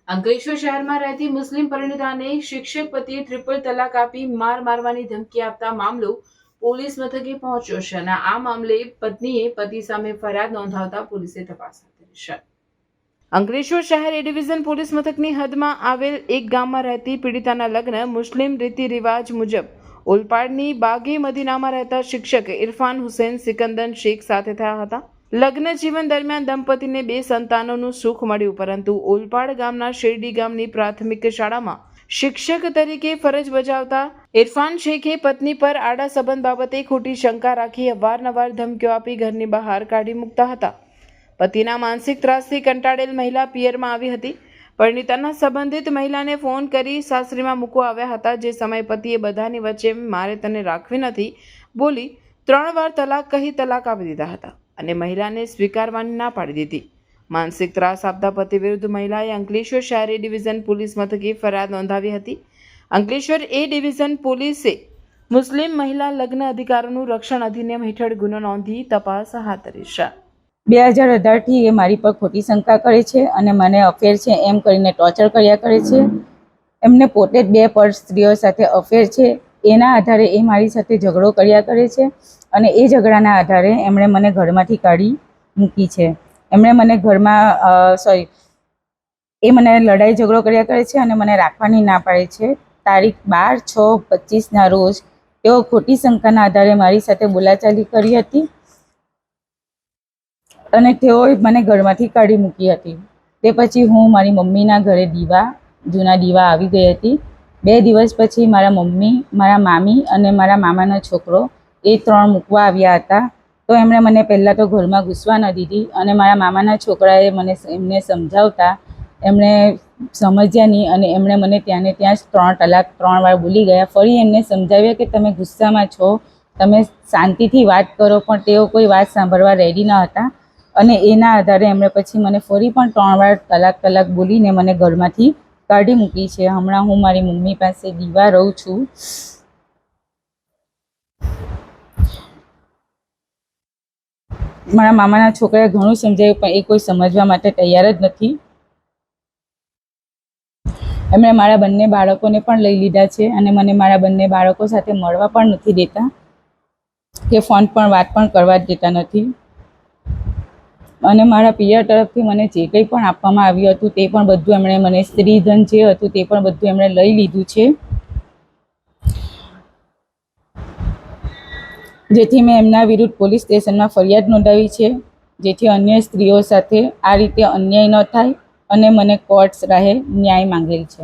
અંકલેશ્વર શહેરમાં રહેતી મુસ્લિમ પરિણીતાને શિક્ષક પતિએ ટ્રિપલ તલાક આપી મારવાની ધમકી આપતા મામલો પોલીસ મથકે પહોંચ્યો છે અને આ મામલે પત્નીએ પતિ સામે ફરિયાદ નોંધાવતા પોલીસે તપાસ હાથ ધરી છે। અંકલેશ્વર શહેર એ ડિવિઝન પોલીસ મથકની હદમાં આવેલ એક ગામમાં રહેતી પીડિતાના લગ્ન મુસ્લિમ રીતિ રિવાજ મુજબ ઓલપાડની બાગે મદીનામાં રહેતા શિક્ષક ઇરફાન હુસૈન સિકંદર શેખ સાથે થયા હતા। લગ્ન જીવન દરમિયાન દંપતીને 2 સંતાનોનું સુખ મળ્યું, પરંતુ ઓલપાડ ગામના શેરડી ગામની પ્રાથમિક શાળામાં શિક્ષક તરીકે ફરજ બજાવતા ઇરફાન શેખે પત્ની પર આડા સંબંધ બાબતે ખોટી શંકા રાખી અવારનવાર ધમકીઓ આપી ઘરની બહાર કાઢી મૂકતા હતા। પતિના માનસિક ત્રાસથી કંટાળેલ મહિલા પિયરમાં આવી હતી। પરિણીતાના સંબંધિત મહિલાને ફોન કરી સાસરીમાં મૂકવા આવ્યા હતા। જે સમયે પતિએ બધાની વચ્ચે મારે તને રાખવી નથી બોલી 3 વાર તલાક કહી તલાક આપી દીધા હતા અને મહિલાને સ્વીકારવાની ના પાડી દીધી। માનસિક ત્રાસ આપતા પતિ વિરુદ્ધ મહિલાએ અંકલેશ્વર શહેર એ ડિવિઝન પોલીસ મથકે ફરિયાદ નોંધાવી હતી। અંકલેશ્વર એ ડિવિઝન પોલીસે મુસ્લિમ મહિલા લગ્ન અધિકારોનું રક્ષણ અધિનિયમ હેઠળ ગુનો નોંધી તપાસ હાથ ધરી છે। 2018થી એ મારી પર ખોટી શંકા કરે છે અને મને અફેર છે એમ કરીને ટોર્ચર કર્યા કરે છે। એમને પોતે જ 2 પર સ્ત્રીઓ સાથે અફેર છે, એના આધારે એ મારી સાથે ઝઘડો કર્યા કરે છે અને એ ઝઘડાના આધારે એમણે મને ઘરમાંથી કાઢી મૂકી છે। એમણે મને ઘરમાં એ મને લડાઈ ઝઘડો કર્યા કરે છે અને મને રાખવાની ના પાડે છે। તારીખ 12/6/25ના રોજ તેઓ ખોટી શંકાના આધારે મારી સાથે બોલાચાલી કરી હતી અને તેઓએ મને ઘરમાંથી કાઢી મૂકી હતી। તે પછી હું મારી મમ્મીના ઘરે જૂના દીવા આવી ગઈ હતી। 2 દિવસ પછી મારા મમ્મી, મારા મામી અને મારા મામાનો છોકરો એ 3 મૂકવા આવ્યા હતા। તો એમણે મને પહેલાં તો ઘરમાં ઘૂસવા ન દીધી અને મારા મામાના છોકરાએ એમને સમજાવતા એમણે સમજ્યા નહીં અને એમણે મને ત્યાં જ 3 તલાક 3 વાર બોલી ગયા। ફરી એમને સમજાવ્યા કે તમે ગુસ્સામાં છો, તમે શાંતિથી વાત કરો, પણ તેઓ કોઈ વાત સાંભળવા રેડી ન હતા અને એના આધારે એમણે પછી મને ફરી પણ 3 વાર તલાક બોલીને મને ઘરમાંથી કાઢી મૂકી છે। હમણાં હું મારી મમ્મી પાસે દીવા રહું છું। મારા મામાના છોકરાએ ઘણું સમજાવ્યું પણ એ કોઈ સમજવા માટે તૈયાર જ નથી। એમણે મારા બંને બાળકોને પણ લઈ લીધા છે અને મને મારા બંને બાળકો સાથે મળવા પણ નથી દેતા કે ફોન પર વાત પણ કરવા જ દેતા નથી અને મારા પિયર તરફથી મને જે કંઈ પણ આપવામાં આવ્યું હતું તે પણ બધું એમણે મને સ્ત્રીધન જે હતું તે પણ બધું એમણે લઈ લીધું છે। જેથી મેં એમના વિરુદ્ધ પોલીસ સ્ટેશનમાં ફરિયાદ નોંધાવી છે, જેથી અન્ય સ્ત્રીઓ સાથે આ રીતે અન્યાય ન થાય અને મને કોર્ટ્સ રાહે ન્યાય માંગેલ છે।